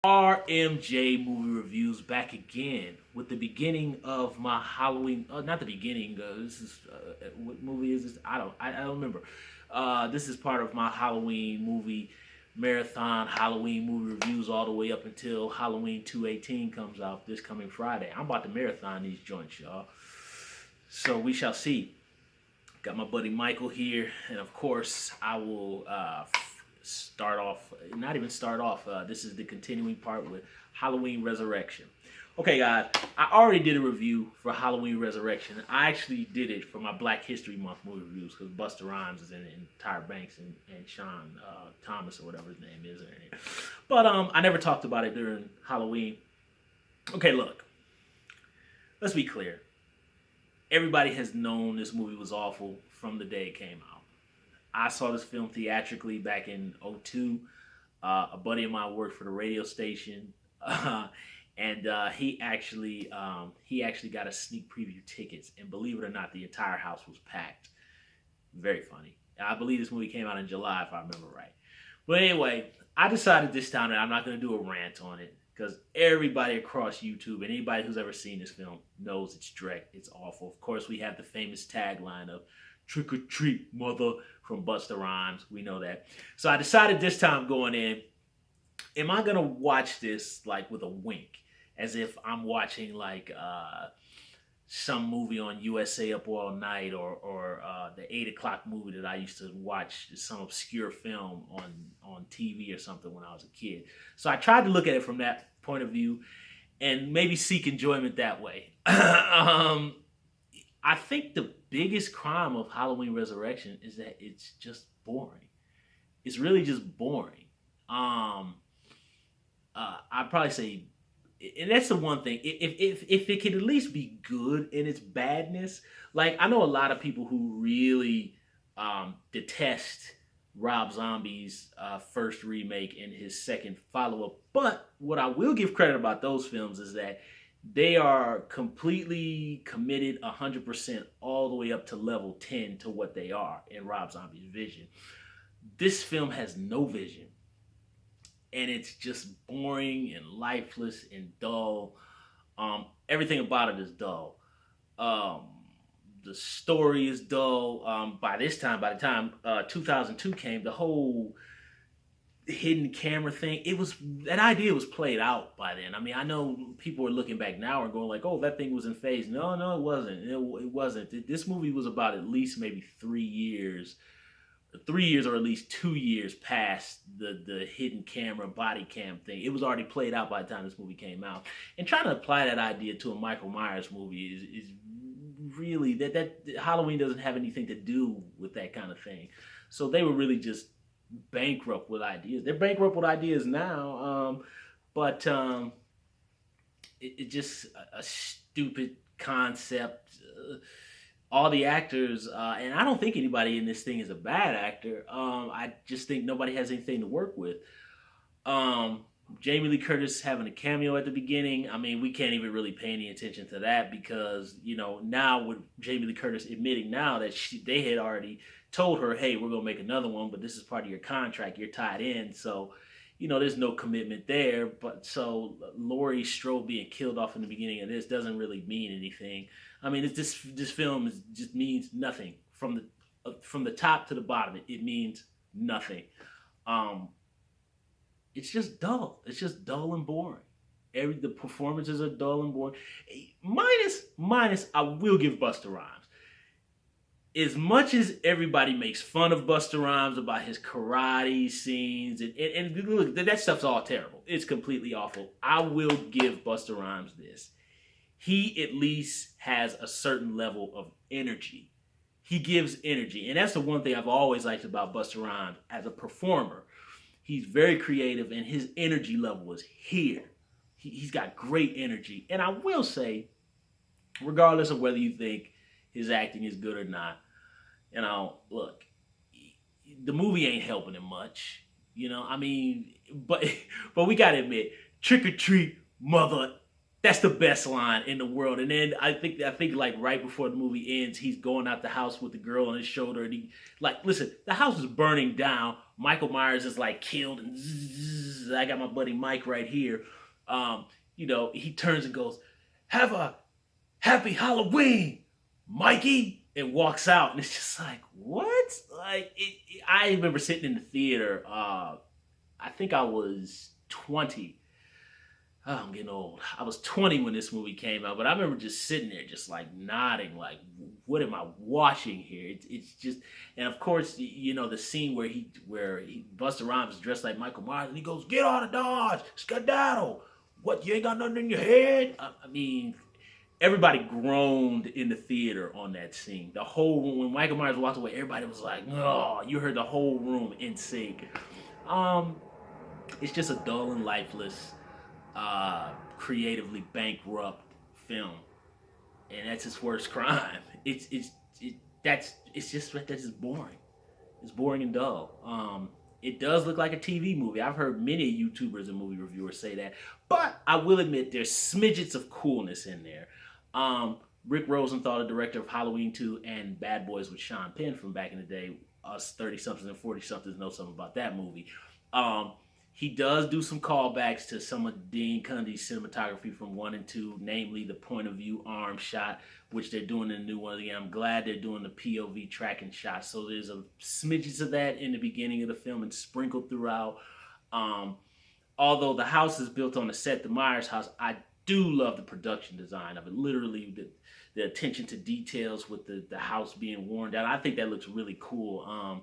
RMJ movie reviews back again with the beginning of my Halloween. Not the beginning. This is what movie is this? I don't remember. This is part of my Halloween movie marathon. Halloween movie reviews all the way up until Halloween 218 comes out this coming Friday. I'm about to marathon these joints, y'all. So we shall see. Got my buddy Michael here, and of course I will start off, not even start off, this is the continuing part with Halloween Resurrection. Okay, guys, I already did a review for Halloween Resurrection. I actually did it for my Black History Month movie reviews because Busta Rhymes is in it, and Tyra Banks and Sean Thomas or whatever his name is in it. But I never talked about it during Halloween. Okay, look, let's be clear. Everybody has known this movie was awful from the day it came out. I saw this film theatrically back in '02. A buddy of mine worked for the radio station, and he actually got a sneak preview tickets. And believe it or not, the entire house was packed. Very funny. I believe this movie came out in July, if I remember right. But anyway, I decided this time that I'm not going to do a rant on it because everybody across YouTube and anybody who's ever seen this film knows it's dreck. It's awful. Of course, we have the famous tagline of "Trick or treat, mother," from Busta Rhymes. We know that. So I decided this time going in, am I gonna watch this like with a wink, as if I'm watching like some movie on USA Up All Night or the 8 o'clock movie that I used to watch, some obscure film on TV or something when I was a kid. So I tried to look at it from that point of view and maybe seek enjoyment that way. I think the biggest crime of Halloween Resurrection is that it's just boring. It's really just boring. I'd probably say, and that's the one thing. If it could at least be good in its badness, like I know a lot of people who really detest Rob Zombie's first remake and his second follow-up. But what I will give credit about those films is that they are completely committed 100% all the way up to level 10 to what they are in Rob Zombie's vision. This film has no vision. And it's just boring and lifeless and dull. Everything about it is dull. The story is dull. By the time 2002 came, the whole hidden camera thing, that idea was played out by then. I mean, I know people are looking back now and going like, "Oh, that thing was in phase." No, it wasn't. It wasn't. This movie was about at least maybe 3 years or at least 2 years past the hidden camera body cam thing. It was already played out by the time this movie came out. And trying to apply that idea to a Micheal Myers movie is really that Halloween doesn't have anything to do with that kind of thing. So they were really just bankrupt with ideas. They're bankrupt with ideas now, but it just a stupid concept. All the actors, and I don't think anybody in this thing is a bad actor. I just think nobody has anything to work with. Jamie Lee Curtis having a cameo at the beginning. I mean, we can't even really pay any attention to that because, now with Jamie Lee Curtis admitting now that they had already told her, "Hey, we're going to make another one, but this is part of your contract. You're tied in." So, there's no commitment there. But so Laurie Strode being killed off in the beginning of this doesn't really mean anything. I mean, this film just means nothing from the top to the bottom. It means nothing. It's just dull. It's just dull and boring. The performances are dull and boring. Minus, I will give Busta Rhymes. As much as everybody makes fun of Busta Rhymes about his karate scenes, and look, that stuff's all terrible. It's completely awful. I will give Busta Rhymes this. He at least has a certain level of energy. He gives energy. And that's the one thing I've always liked about Busta Rhymes as a performer. He's very creative and his energy level is here. He's got great energy. And I will say, regardless of whether you think his acting is good or not, look, the movie ain't helping him much. I mean, but we gotta admit, "Trick or treat, mother," That's the best line in the world. And then I think like right before the movie ends, he's going out the house with the girl on his shoulder, and he like, listen, the house is burning down. Michael Myers is like killed, and zzz, I got my buddy Mike right here. Um, he turns and goes, "Have a happy Halloween, Mikey," and walks out, and it's just like, what? Like, I remember sitting in the theater. I think I was 20. Oh, I'm getting old. I was 20 when this movie came out, but I remember just sitting there, just like nodding, like, what am I watching here? It's just, and of course, the scene where Busta Rhymes is dressed like Michael Myers, and he goes, "Get out of Dodge, skedaddle. What, you ain't got nothing in your head?" I mean, everybody groaned in the theater on that scene. The whole room, when Michael Myers walked away, everybody was like, "Oh!" You heard the whole room in sync. Um, it's just a dull and lifeless, creatively bankrupt film, and that's his worst crime. That's just boring. It's boring and dull. It does look like a TV movie. I've heard many YouTubers and movie reviewers say that, but I will admit there's smidgets of coolness in there. Rick Rosenthal, the director of Halloween 2 and Bad Boys with Sean Penn from back in the day, us 30-somethings and 40-somethings know something about that movie. He does do some callbacks to some of Dean Cundy's cinematography from 1 and 2, namely the point of view arm shot, which they're doing in the new one again. I'm glad they're doing the POV tracking shot. So there's a smidges of that in the beginning of the film and sprinkled throughout. Although the house is built on the set, the Myers house, I do love the production design of it. Literally, the attention to details with the house being worn down. I think that looks really cool.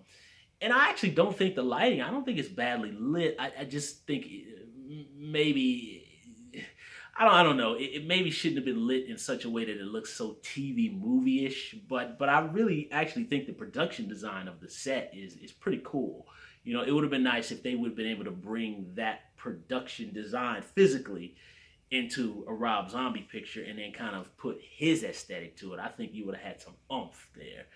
And I actually don't think I don't think it's badly lit. I just think maybe, I don't know. It maybe shouldn't have been lit in such a way that it looks so TV movie-ish. But I really actually think the production design of the set is pretty cool. It would have been nice if they would have been able to bring that production design physically into a Rob Zombie picture and then kind of put his aesthetic to it. I think you would have had some oomph there.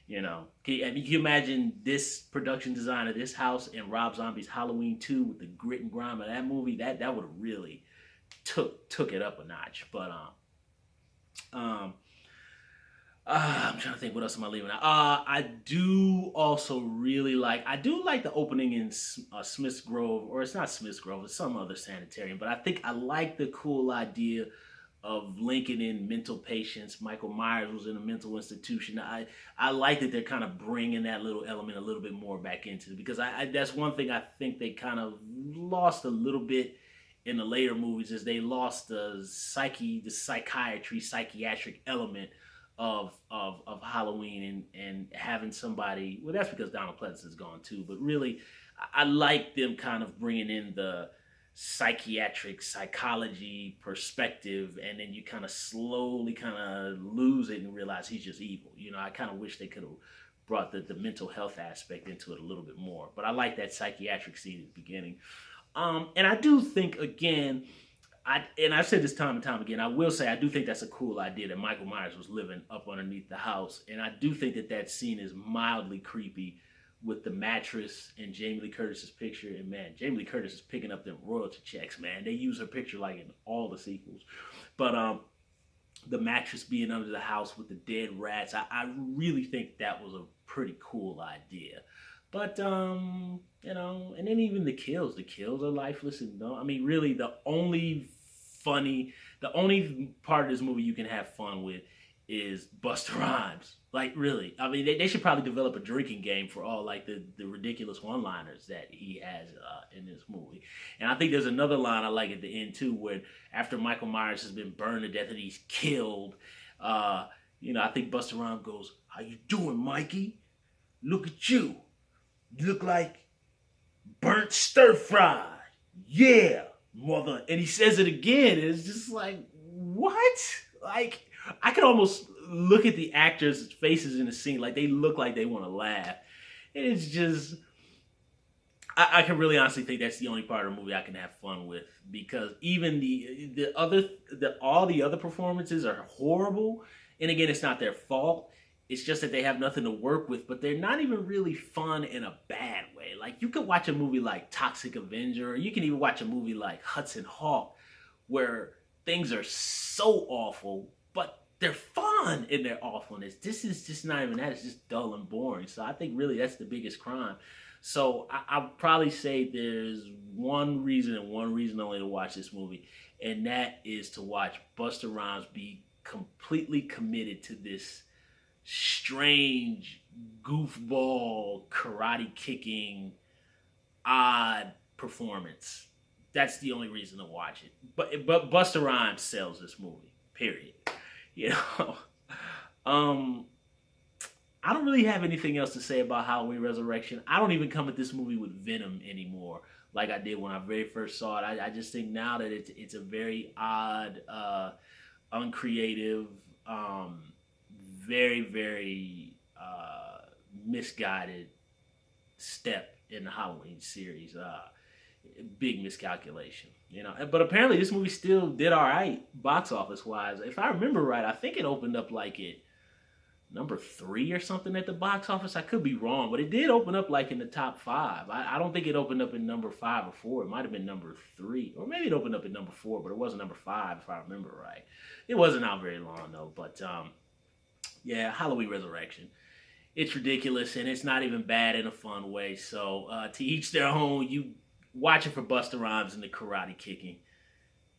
Can you imagine this production design of this house and Rob Zombie's Halloween 2 with the grit and grime of that movie? That would have really took it up a notch. But I'm trying to think, what else am I leaving out? I do like the opening in Smith's Grove, or it's not Smith's Grove, it's some other sanitarium. But I think I like the cool idea of linking in mental patients. Michael Myers was in a mental institution. I like that they're kind of bringing that little element a little bit more back into it, because that's one thing I think they kind of lost a little bit in the later movies, is they lost the psychiatric element of Halloween, and having somebody, well, that's because Donald Pleasance is gone too, but really I like them kind of bringing in the psychology perspective, and then you kind of slowly kind of lose it and realize he's just evil. I kind of wish they could have brought the mental health aspect into it a little bit more, but I like that psychiatric scene at the beginning. And I do think, again, I've said this time and time again, I will say I do think that's a cool idea that Michael Myers was living up underneath the house, and I do think that scene is mildly creepy with the mattress and Jamie Lee Curtis's picture. And man, Jamie Lee Curtis is picking up them royalty checks, man. They use her picture like in all the sequels. But the mattress being under the house with the dead rats, I really think that was a pretty cool idea. But and then even the kills are lifeless, and really the only part of this movie you can have fun with is Busta Rhymes. Like, really. They should probably develop a drinking game for all, like, the ridiculous one-liners that he has in this movie. And I think there's another line I like at the end, too, where after Michael Myers has been burned to death and he's killed, I think Busta Rhymes goes, "How you doing, Mikey? Look at you. You look like burnt stir-fry. Yeah, mother." And he says it again, and it's just like, what? Like, I could almost look at the actors' faces in the scene, like they look like they want to laugh. And it's just, I can really honestly think that's the only part of the movie I can have fun with, because even all the other performances are horrible. And again, it's not their fault. It's just that they have nothing to work with, but they're not even really fun in a bad way. Like, you could watch a movie like Toxic Avenger, or you can even watch a movie like Hudson Hawk, where things are so awful, but they're fun in their awfulness. This is just not even that. It's just dull and boring. So I think really that's the biggest crime. So I'll probably say there's one reason and one reason only to watch this movie, and that is to watch Busta Rhymes be completely committed to this strange, goofball, karate kicking, odd performance. That's the only reason to watch it. But Busta Rhymes sells this movie. Period. You know. um I don't really have anything else to say about Halloween Resurrection. I don't even come at this movie with venom anymore, like I did when I very first saw it. I just think now that it's a very odd, uncreative, very misguided step in the Halloween series. Big miscalculation, you know. But apparently, this movie still did all right box office wise. If I remember right, I think it opened up like it number 3 or something at the box office. I could be wrong, but it did open up like in the top 5. I don't think it opened up in number 5 or 4. It might have been number 3, or maybe it opened up in number 4, but it wasn't number 5 if I remember right. It wasn't out very long though. But yeah, Halloween Resurrection. It's ridiculous and it's not even bad in a fun way. So to each their own. You watch it for Busta Rhymes and the karate kicking.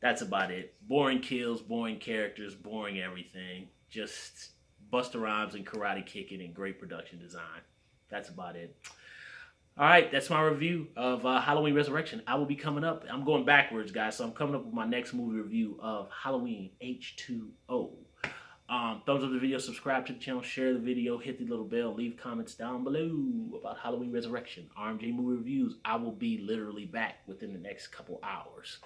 That's about it. Boring kills, boring characters, boring everything. Just Busta Rhymes and karate kicking and great production design. That's about it. All right, that's my review of Halloween Resurrection. I will be coming up. I'm going backwards, guys, so I'm coming up with my next movie review of Halloween H2O. Thumbs up the video, subscribe to the channel, share the video, hit the little bell, leave comments down below about Halloween Resurrection, RMJ Movie Reviews. I will be literally back within the next couple hours.